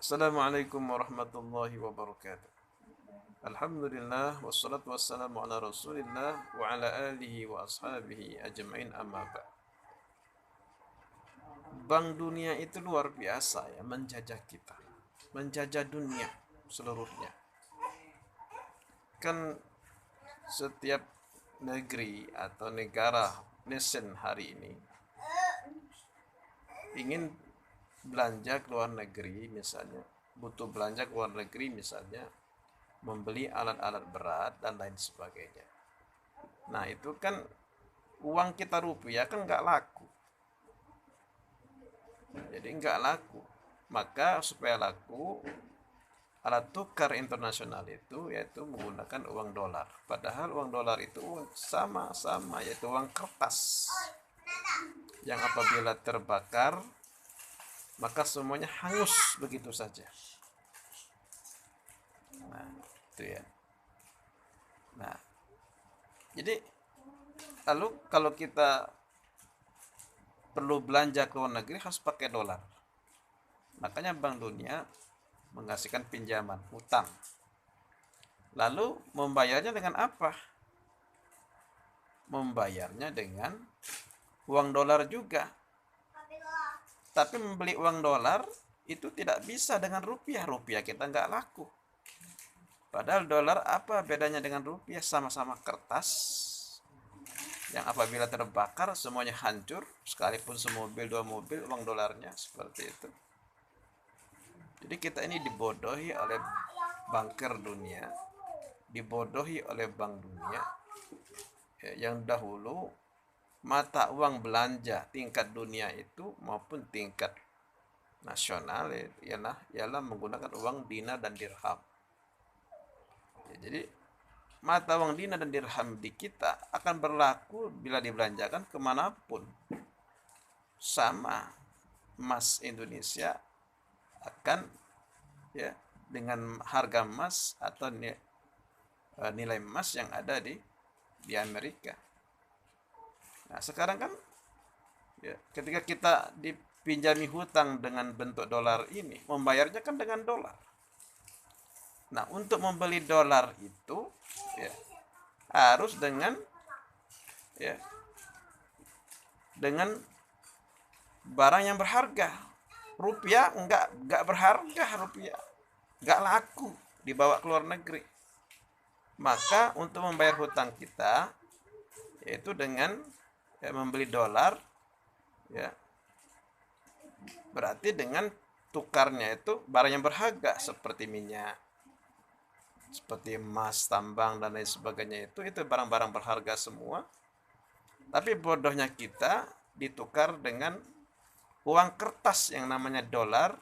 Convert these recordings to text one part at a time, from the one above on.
Assalamualaikum warahmatullahi wabarakatuh. Alhamdulillah wassalatu wassalamu ala Rasulillah wa ala alihi wa ashabihi ajmain amma ba'd. Bank dunia itu luar biasa ya menjajah kita. Menjajah dunia seluruhnya. Kan setiap negeri atau negara nation hari ini ingin belanja ke luar negeri misalnya, butuh belanja ke luar negeri misalnya, membeli alat-alat berat dan lain sebagainya. Nah itu kan uang kita rupiah kan nggak laku, jadi nggak laku. Maka supaya laku, alat tukar internasional itu yaitu menggunakan uang dolar. Padahal uang dolar itu sama-sama yaitu uang kertas yang apabila terbakar maka semuanya hangus begitu saja. Nah, itu ya. Nah, jadi lalu kalau kita perlu belanja ke luar negeri harus pakai dolar. Makanya Bank Dunia mengasihkan pinjaman, utang. Lalu membayarnya dengan apa? Membayarnya dengan uang dolar juga. Tapi membeli uang dolar itu tidak bisa dengan rupiah. Rupiah kita nggak laku. Padahal dolar apa bedanya dengan rupiah? Sama-sama kertas yang apabila terbakar semuanya hancur, sekalipun semobil dua mobil uang dolarnya seperti itu. Jadi kita ini dibodohi oleh banker dunia, dibodohi oleh bank dunia yang dahulu mata uang belanja tingkat dunia itu maupun tingkat nasional ialah menggunakan uang dinar dan dirham. Jadi mata uang dinar dan dirham di kita akan berlaku bila dibelanjakan kemanapun. Sama emas Indonesia akan ya dengan harga emas atau nilai emas yang ada di Amerika. Nah sekarang kan ya, ketika kita dipinjami hutang dengan bentuk dolar ini, membayarnya kan dengan dolar. Nah untuk membeli dolar itu ya, harus dengan barang yang berharga. Rupiah enggak berharga, rupiah enggak laku dibawa ke luar negeri. Maka untuk membayar hutang kita yaitu dengan membeli dolar ya, berarti dengan tukarnya itu barang yang berharga seperti minyak, seperti emas, tambang dan lain sebagainya, itu barang-barang berharga semua. Tapi bodohnya kita ditukar dengan uang kertas yang namanya dolar,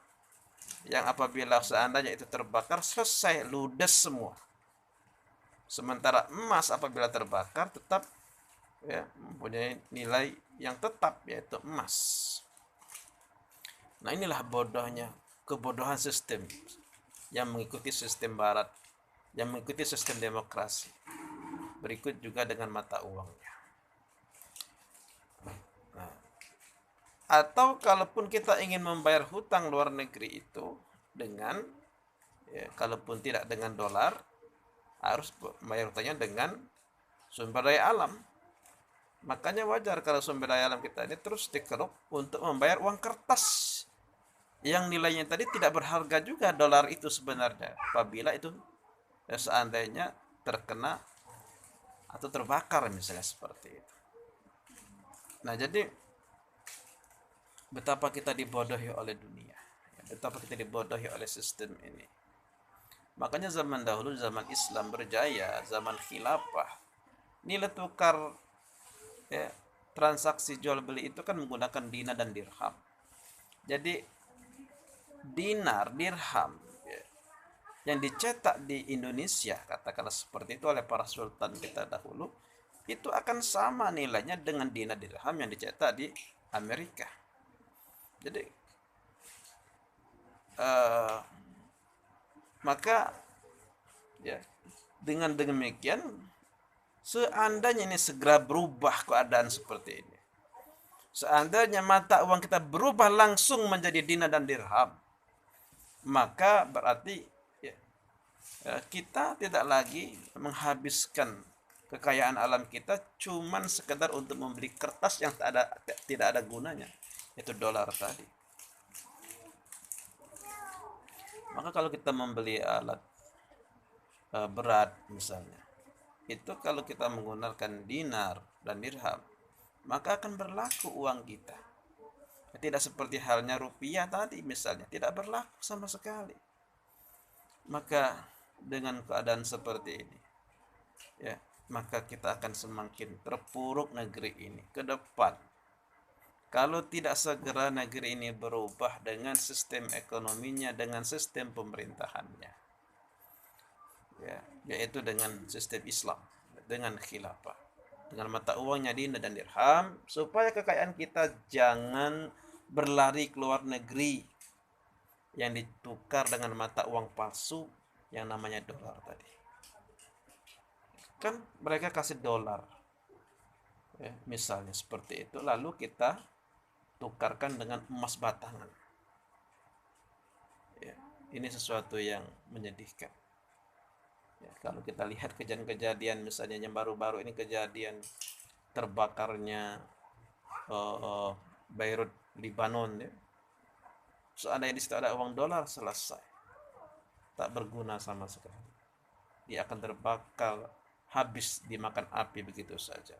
yang apabila seandainya itu terbakar selesai, ludes semua. Sementara emas apabila terbakar tetap ya mempunyai nilai yang tetap yaitu emas. Nah inilah bodohnya, kebodohan sistem yang mengikuti sistem barat, yang mengikuti sistem demokrasi. Berikut juga dengan mata uangnya. Nah, atau kalaupun kita ingin membayar hutang luar negeri itu dengan kalaupun tidak dengan dolar, harus membayar hutangnya dengan sumber daya alam. Makanya wajar kalau sumber daya alam kita ini terus dikeruk untuk membayar uang kertas yang nilainya tadi tidak berharga juga dolar itu sebenarnya, apabila itu seandainya terkena atau terbakar misalnya seperti itu. Nah jadi betapa kita dibodohi oleh dunia, betapa kita dibodohi oleh sistem ini. Makanya zaman dahulu, zaman Islam berjaya, zaman khilafah, nilai tukar transaksi jual beli itu kan menggunakan dinar dan dirham. Jadi dinar, dirham yang dicetak di Indonesia, katakanlah seperti itu oleh para sultan kita dahulu, itu akan sama nilainya dengan dinar dirham yang dicetak di Amerika. Jadi maka ya dengan demikian seandainya ini segera berubah keadaan seperti ini, seandainya mata uang kita berubah langsung menjadi dinar dan dirham, maka berarti ya, kita tidak lagi menghabiskan kekayaan alam kita cuman sekedar untuk membeli kertas yang tidak ada gunanya, itu dolar tadi. Maka kalau kita membeli alat berat misalnya, itu kalau kita menggunakan dinar dan dirham, maka akan berlaku uang kita. Tidak seperti halnya rupiah tadi misalnya, tidak berlaku sama sekali. Maka dengan keadaan seperti ini, ya, maka kita akan semakin terpuruk negeri ini ke depan. Kalau tidak segera negeri ini berubah dengan sistem ekonominya, dengan sistem pemerintahannya, ya, yaitu dengan sistem Islam, dengan khilafah, dengan mata uangnya dinar dan dirham, supaya kekayaan kita jangan berlari ke luar negeri yang ditukar dengan mata uang palsu yang namanya dolar tadi. Kan mereka kasih dolar, ya, misalnya seperti itu, lalu kita tukarkan dengan emas batangan. Ya, ini sesuatu yang menyedihkan. Ya, kalau kita lihat kejadian-kejadian misalnya yang baru-baru ini, kejadian terbakarnya Beirut, Lebanon, ya. Seandainya di situ ada uang dolar, selesai, tak berguna sama sekali. Dia akan terbakar, habis dimakan api begitu saja.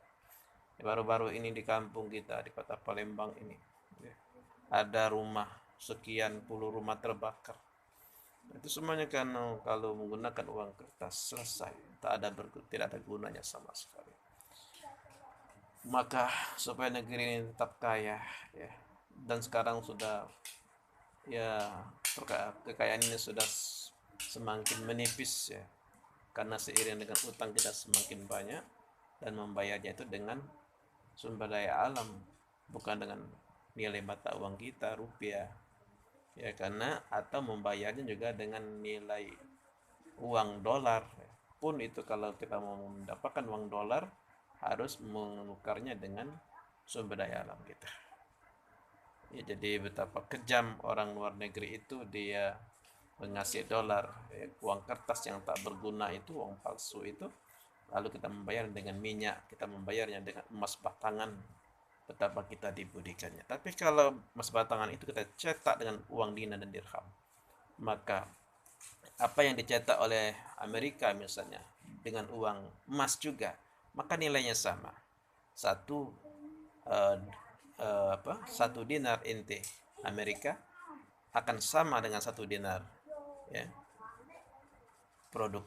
Baru-baru ini di kampung kita, di kota Palembang ini, ya, ada rumah, sekian puluh rumah terbakar. Itu semuanya kan kalau menggunakan uang kertas, selesai, tidak ada gunanya sama sekali. Maka supaya negeri ini tetap kaya, ya, dan sekarang sudah, ya, kekayaan ini sudah semakin menipis, ya, karena seiring dengan utang kita semakin banyak dan membayarnya itu dengan sumber daya alam, bukan dengan nilai mata uang kita rupiah, ya, karena atau membayarnya juga dengan nilai uang dolar pun. Itu kalau kita mau mendapatkan uang dolar harus menukarnya dengan sumber daya alam kita, ya. Jadi betapa kejam orang luar negeri itu, dia mengasih dolar, ya, uang kertas yang tak berguna itu, uang palsu itu, lalu kita membayar dengan minyak, kita membayarnya dengan emas batangan, betapa kita dibudikannya. Tapi kalau emas batangan itu kita cetak dengan uang dinar dan dirham, maka apa yang dicetak oleh Amerika misalnya dengan uang emas juga, maka nilainya sama. Satu dinar inti Amerika akan sama dengan satu dinar, ya, produk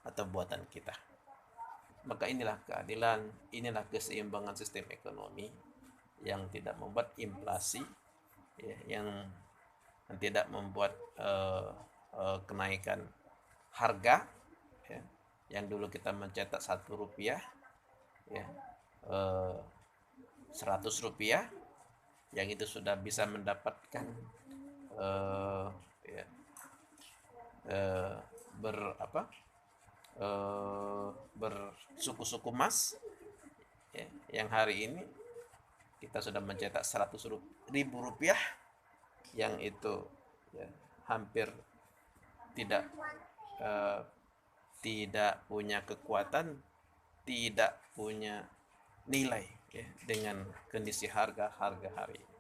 atau buatan kita. Maka inilah keadilan, inilah keseimbangan sistem ekonomi yang tidak membuat inflasi, ya, yang tidak membuat kenaikan harga, ya. Yang dulu kita mencetak 1 rupiah, ya, 100 rupiah, yang itu sudah bisa mendapatkan ya, bersuku-suku emas, ya, yang hari ini kita sudah mencetak 100.000 rupiah, yang itu, ya, hampir tidak punya kekuatan, tidak punya nilai, ya, dengan kondisi harga hari ini.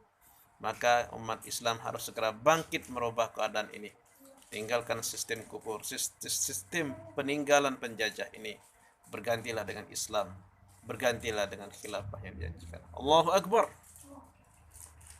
Maka umat Islam harus segera bangkit merubah keadaan ini, tinggalkan sistem kufur, sistem peninggalan penjajah ini, bergantilah dengan Islam, bergantilah dengan khilafah yang dijanjikan. Allahu Akbar.